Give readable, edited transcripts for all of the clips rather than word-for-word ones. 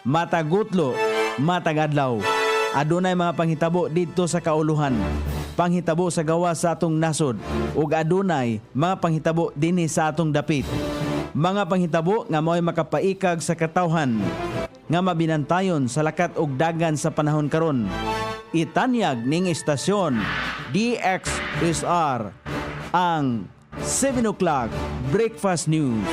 matagutlo, matagadlaw. Adunay mga panghitabo dito sa kauluhan, panghitabo sa gawa sa atong nasod, ug adunay mga panghitabo dinhi sa atong dapit. Mga panghitabo nga mo'y makapaikag sa katawhan, nga mabinantayon sa lakat ug dagan sa panahon karon. Itanyag ning istasyon DXSR ang 7 o'clock Breakfast News.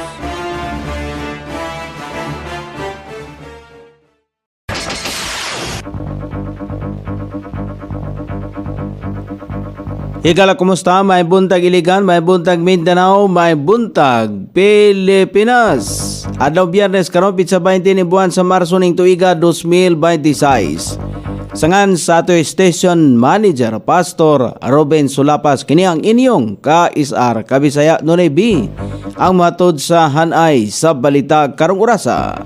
Higala, kumusta? May buntag Iligan, may buntag Mindanao, may buntag Pilipinas. Adlaw Biyernes karon pitsa 20 ni buwan sa Marso ning tuiga 2026. Sangan sa ato station manager Pastor Ruben Sulapas, kini ang inyong ka-isar Kabisaya Nonay B, ang matod sa hanay sa balita karong orasa.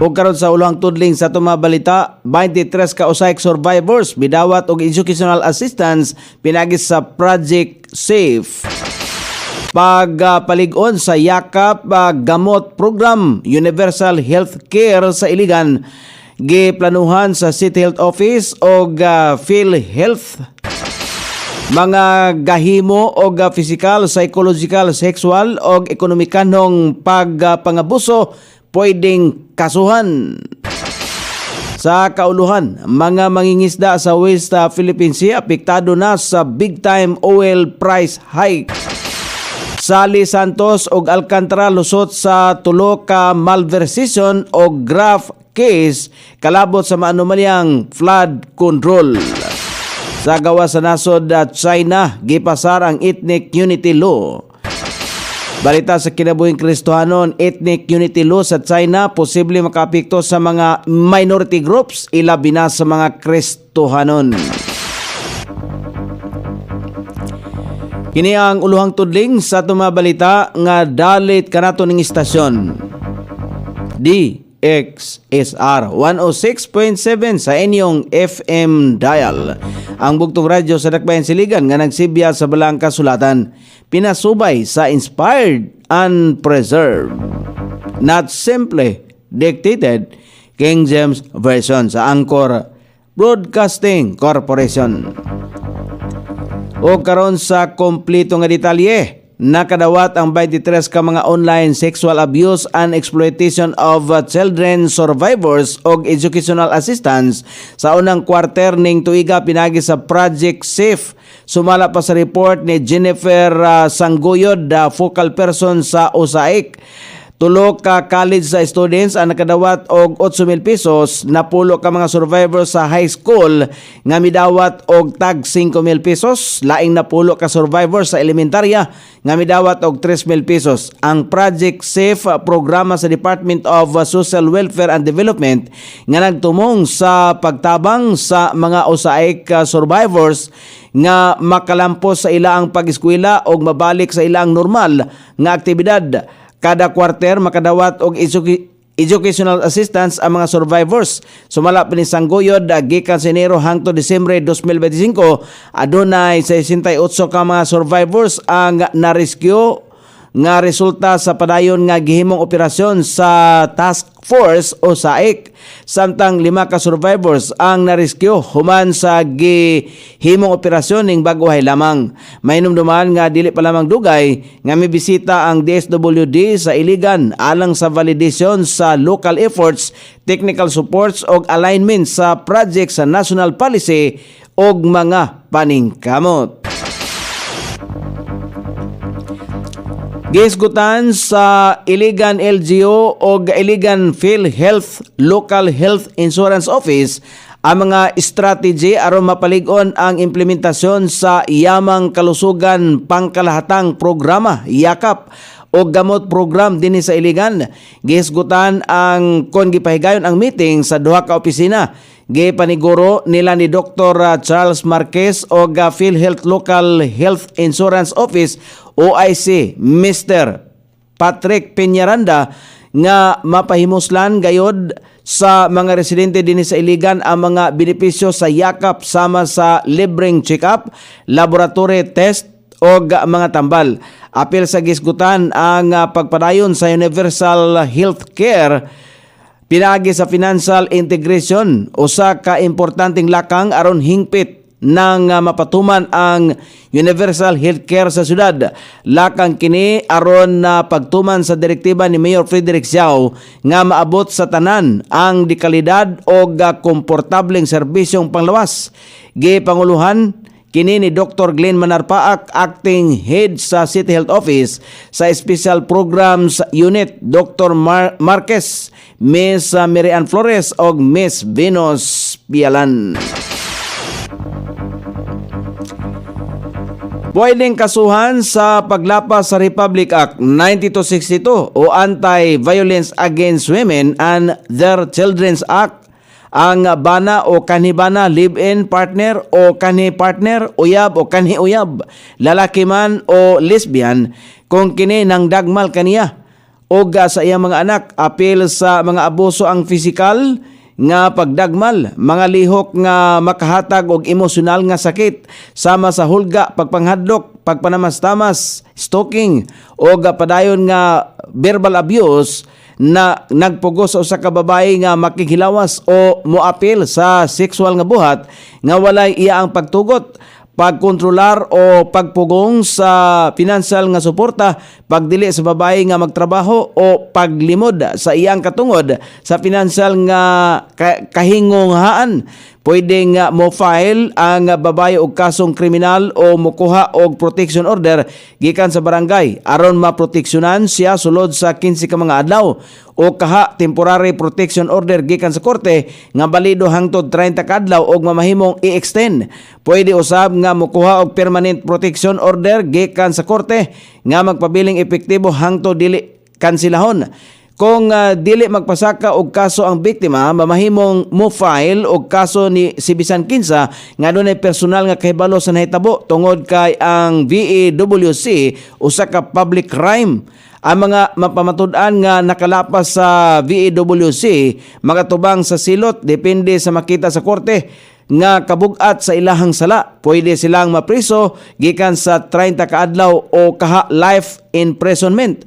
Ug karon sa ulang tudling sa itong mga balita, 23 ka usahay survivors bidawat og educational assistance pinagi sa Project Safe. Pagpalig-on sa yakap gamot program Universal Health Care sa Iligan, giplanuhan sa City Health Office og PhilHealth mga gahimo og physical, psychological, sexual og ekonomikanong pagpangabuso pwedeng kasuhan. Sa kauluhan, mga mangingisda sa West Philippine Sea apektado na sa big time oil price hike. Sali Santos og Alcantara lusot sa tulo ka malversation o graft case kalabot sa maanumalyang flood control. Sa gawa sa nasod China, gipasar ang ethnic unity law. Balita sa kinabuhing Kristohanon, ethnic unity law sa China posible makaapekto sa mga minority groups, ilabi na sa mga Kristohanon. Kini ang uluhang tudling sa itong mga balita nga dalit kanato ning istasyon DXSR 106.7 sa inyong FM dial. Ang bugtong radyo sa Dakbayan Siligan nga nagsibya sa balang kasulatan, pinasubay sa inspired and preserved, not simply dictated, King James Version sa Anchor Broadcasting Corporation. O karon sa kompleto nga detalye, nakadawat ang 23 ka mga online sexual abuse and exploitation of children survivors og educational assistance sa unang quarter ning tuiga pinagi sa Project Safe. Sumala pa sa report ni Jennifer Sangoyod, focal person sa USAID. Tulo ka college sa students ang nakadawat og 8,000 pesos, napulo ka mga survivors sa high school nga midawat og tag 5,000 pesos, laing napulo ka survivors sa elementarya nga midawat og 3,000 pesos. Ang Project Safe programa sa Department of Social Welfare and Development nga nagtumong sa pagtabang sa mga USAID survivors nga makalampos sa ilaang pag-eskwela og mabalik sa ilaang normal nga aktibidad. Kada quarter makadawat og educational assistance ang mga survivors. Sumala pa ni Sangoyod, gikan sa Enero hangtod Disyembre 2025, adunay 68 ka mga survivors ang na-rescue nga resulta sa padayon nga gihimong operasyon sa Task Force o SAIC. Samtang 5 ka survivors ang na-rescue human sa gihimong operasyon ning Baguhay lamang. May numduman nga dili pa lamang dugay nga mibisita ang DSWD sa Iligan alang sa validation sa local efforts, technical supports og alignment sa project sa national policy og mga paningkamot. Gisgutan sa Iligan LGU o Iligan PhilHealth Local Health Insurance Office ang mga strategy aron mapalig-on ang implementasyon sa Yamang Kalusugan Pangkalahatang Programa Yakap o gamot program dinhi sa Iligan. Gisgutan ang kon gipahigayon ang meeting sa duha ka opisina. Gipaniguro nila ni Dr. Charles Marquez o PhilHealth Local Health Insurance Office OIC Mr. Patrick Peñaranda nga mapahimuslan gayod sa mga residente dinhi sa Iligan ang mga benepisyo sa yakap sama sa libreng check-up, laboratory test o mga tambal. Apil sa gisgutan ang pagpadayon sa universal health care Pinaagi sa financial integration, usa ka importanteng lakang aron hingpit nang mapatuman ang universal healthcare sa syudad. Lakang kini aron na pagtuman sa direktiba ni Mayor Frederick Xiao nga maabot sa tanan ang dekalidad o komportableng serbisyong panglawas. Gipanguluhan kini ni Dr. Glenn Manarpaak, acting head sa City Health Office sa Special Programs Unit, Dr. Marquez, Ms. Mary Ann Flores o Ms. Venus Pialan. Pwedeng kasuhan sa paglapas sa Republic Act 9262 o Anti-Violence Against Women and Their Children's Act ang bana o kanhibana live-in partner o kanhi-partner, uyab o kanhi-uyab, lalaki man o lesbian kung kini nang dagmal kaniya o sa iyang mga anak. Apil sa mga abuso ang pisikal nga pagdagmal, mga lihok nga makahatag og emosyonal nga sakit, sama sa hulga, pagpanghadlok, pagpanamastamas, stalking o padayon nga verbal abuse na nagpugos sa usa ka babae nga makighilawas o moapil sa sexual nga buhat nga walay iya ang pagtugot, pagkontrolar o pagpugong sa financial nga suporta, pagdili sa babae nga magtrabaho o paglimod sa iyang katungod sa financial nga kahingunghaan. Pwede nga mo-file ang babae og kasong kriminal o mokuha og protection order gikan sa barangay aron maproteksyonan siya sulod sa 15 ka mga adlaw, o kaha temporary protection order gikan sa korte nga balido hangtod 30 ka adlaw og mamahimong i-extend. Pwede usab nga mokuha og permanent protection order gikan sa korte nga magpabiling epektibo hangtod dili kansilahon. Kung dili magpasaka og kaso ang biktima, mamahimong mo-file og kaso ni si bisan kinsa nga dunay personal nga kahibalo sa nahitabo tungod kay ang VAWC usa ka public crime. Ang mga mapamatud-an nga nakalapas sa VAWC magatubang sa silot depende sa makita sa korte nga kabug-at sa ilahang sala. Pwede silang mapriso gikan sa 30 ka adlaw o kaha life imprisonment,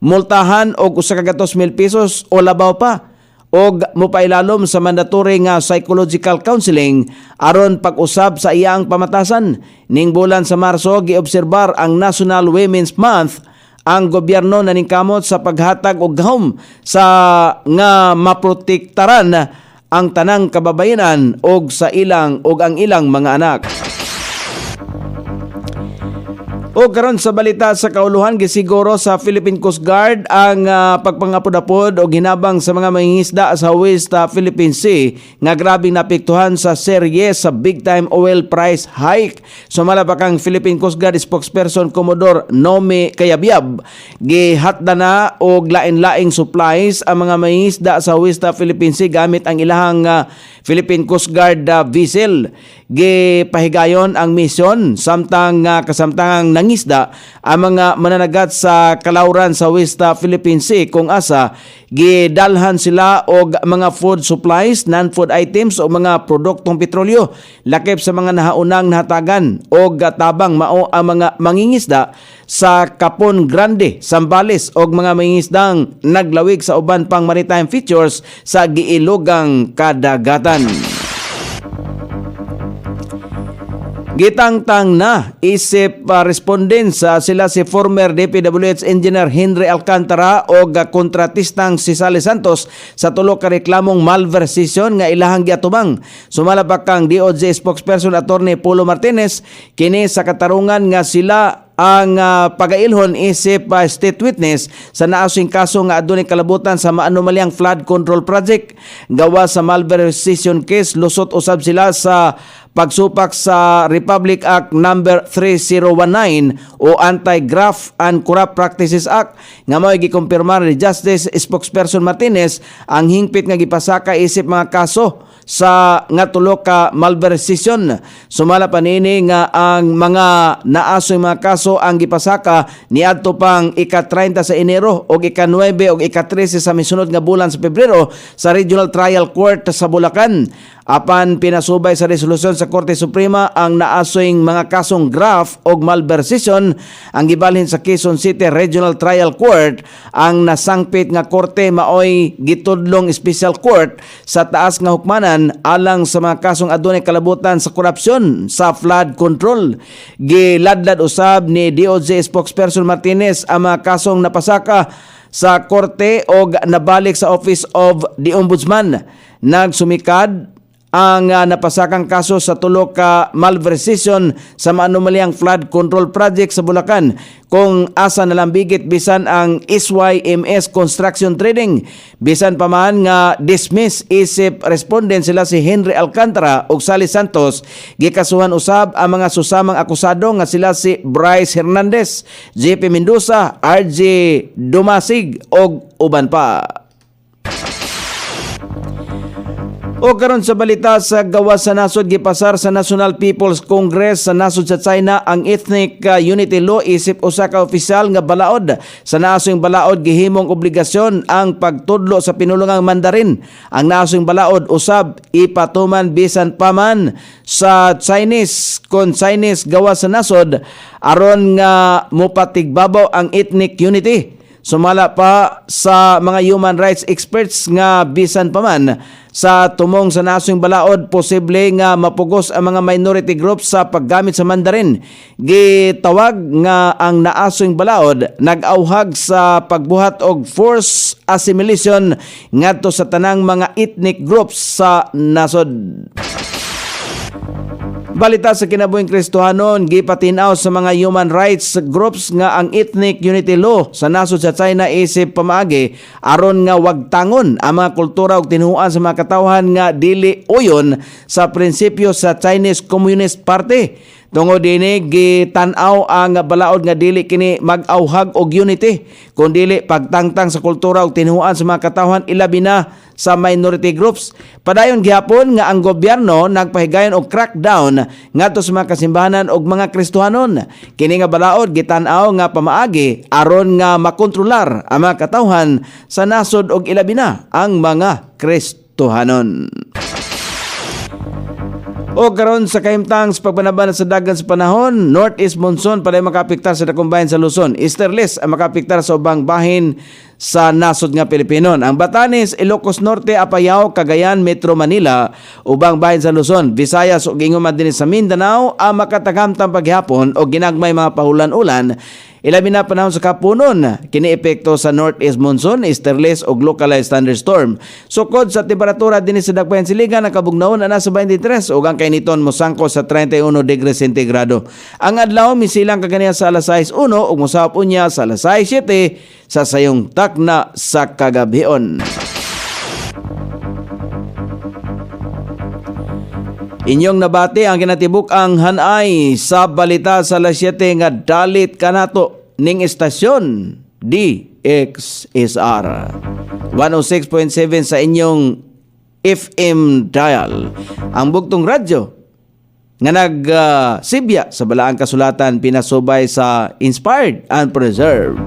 multahan og usa ka 2,000 pesos o labaw pa, og mopailalom sa mandatory nga psychological counseling aron pag-usab sa iyang pamatasan. Ning bulan sa Marso giobserbar ang National Women's Month, ang gobyerno naningkamot sa paghatag og gahom sa nga maprotektaran ang tanang kababayenan og sa ilang og ang ilang mga anak. O karon sa balita sa kauluhan, gisiguro sa Philippine Coast Guard ang pagpangapod-apod o ginabang sa mga mangingisda sa West Philippine Sea nga grabing napektuhan sa serye sa big time oil price hike. Sumala pa kang Philippine Coast Guard spokesperson Commodore Nomi Kayabyab, gihatda na og lain-laing supplies ang mga mangingisda sa West Philippine Sea gamit ang ilahang Philippine Coast Guard vessel. Gipahigayon ang misyon samtang kasamtangang nangisda ang mga mananagat sa kalauran sa West Philippine Sea kung asa gidalhan sila og mga food supplies, non-food items o mga produktong petrolyo lakip sa mga nahaunang nahatagan og tabang mao ang mga mangingisda sa Capon Grande, Zambales og mga mangingisdang naglawig sa uban pang maritime features sa giilogang kadagatan. Gitangtang na isip respondent sila si former DPWH Engineer Henry Alcantara o kontratistang si Sally Santos sa tulo ka reklamong malversation nga ilahang giatubang. Sumala pa kang DOJ spokesperson Attorney Polo Martinez kini sa katarungan nga sila ang pagailhon isip state witness sa naasing kaso nga adunay kalabutan sa maanumalyang flood control project. Gawa sa malversation case, lusot usab sila sa pagsupak sa Republic Act number 3019 o Anti-Graft and Corrupt Practices Act nga mao gikumpirmar ni Justice Spokesperson Martinez ang hingpit nga gipasaka isip mga kaso sa nga tulo ka malversation. Sumala pa nini nga ang mga naasoy mga kaso ang gipasaka niadto pang ika-30 sa Enero o ika-9 o ika-13 sa misunod nga bulan sa Pebrero sa Regional Trial Court sa Bulacan. Apan pinasubay sa resolusyon sa Korte Suprema ang naasoyng mga kasong graft o malversation ang gibalhin sa Quezon City Regional Trial Court. Ang nasangpit nga korte maoy gitudlong special court sa taas nga hukmanan alang sa mga kasong adunay kalabutan sa korupsyon sa flood control. Giladlad usab ni DOJ spokesperson Martinez ang mga kasong napasaka sa korte o nabalik sa Office of the Ombudsman. Nagsumikad ang napasakang kaso sa tulo ka malversation sa maanumalyang flood control project sa Bulacan kung asa nalambigit bisan ang SYMS Construction Trading. Bisan pa man nga dismiss isip respondent sila si Henry Alcantara ug Sally Santos, gikasuhan usab ang mga susamang akusado nga sila si Bryce Hernandez, JP Mendoza, RJ Dumasig ug uban pa. O karon sa balita sa gawas sa nasod, gipasar sa National People's Congress sa nasod sa China ang Ethnic Unity Law isip usa ka opisyal nga balaod. Sa nasong balaod gihimong obligasyon ang pagtudlo sa pinulungang Mandarin. Ang nasong balaod usab ipatuman bisan paman sa Chinese kon Chinese gawas sa nasod aron nga mopatigbabaw ang ethnic unity. Sumala pa sa mga human rights experts nga bisan pa man sa tumong sa nasong balaod posible nga mapugos ang mga minority groups sa paggamit sa Mandarin. Gitawag nga ang naasong balaod nag-auhag sa pagbuhat og forced assimilation ngadto sa tanang mga ethnic groups sa nasod. Balita sa kinabuhing Kristohanon, gipatinaw sa mga human rights groups nga ang Ethnic Unity Law sa nasod sa China isip pamaagi aron nga wagtangon ang mga kultura ug tinuoan sa mga katawhan nga dili uyon sa prinsipyo sa Chinese Communist Party. Tungod dinhi gitan-aw ang balaod nga dili kini mag-auhag og unity kundi pagtangtang sa kultura ug tinuoan sa mga katawhan ilabi na sa minority groups. Padayon gihapon nga ang gobyerno nagpahigayon og crackdown ngadto sa mga kasimbahanan ug mga Kristohanon. Kini nga balaod gitan-aw nga pamaagi aron nga makontrolar ang mga katawhan sa nasod ug ilabi na ang mga Kristohanon. O karon sa kahimtang sa pagbanaban sa dagan sa panahon, northeast monsoon paday makapiktar sa dakong bahin sa Luzon. Easterlies ang makapiktar sa ubang bahin sa nasod nga Pilipino. Ang Batanes, Ilocos Norte, Apayao, Cagayan, Metro Manila, ubang bahin sa Luzon, Visayas ug ingon din sa Mindanao ang makatagamtang paghapon o ginagmay mga pahulan-ulan. Ilabi na panahon sa kapunon, kini epekto sa northeast monsoon, easterlies ug localized thunderstorm. Sukod sa temperatura dinhi sa Dakbayan Siligan, ang kabugnaon ana sa 23 ug ang kainiton mosangko sa 31 degrees sentigrado. Ang adlaw misilang kaganiya sa alas 6:01 ug mosahop unya sa alas 6:07 sa sayong takna sa kagabion. Inyong nabati ang kinatibuk ang hanay sa balita sa alas 7 nga dalit kanato ning estasyon DXSR 106.7 sa inyong FM dial. Ang bugtong radyo nga nagsibya sa balaang kasulatan pinasubay sa Inspired and Preserved,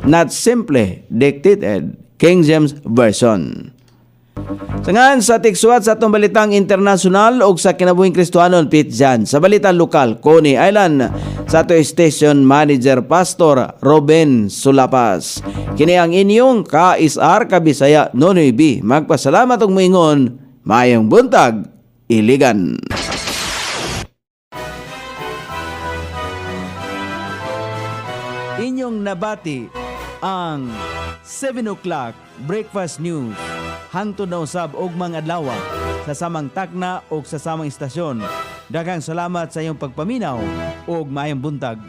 not simply dictated, King James Version. Sangan sa tiksuat sa atong balitang internasyonal o sa kinabuhing Kristohanon Pitjan. Sa balitang lokal, Coney Island, sa ato station manager Pastor Robin Sulapas. Kini ang inyong ka-isar kabisaya Nonoy B. Magpasalamat og moingon, mayong buntag, Iligan. Inyong nabati ang 7 o'clock breakfast news hangtod na usab og mga adlaw sa samang takna o sa samang istasyon. Daghang salamat sa iyong pagpaminaw og maayong buntag.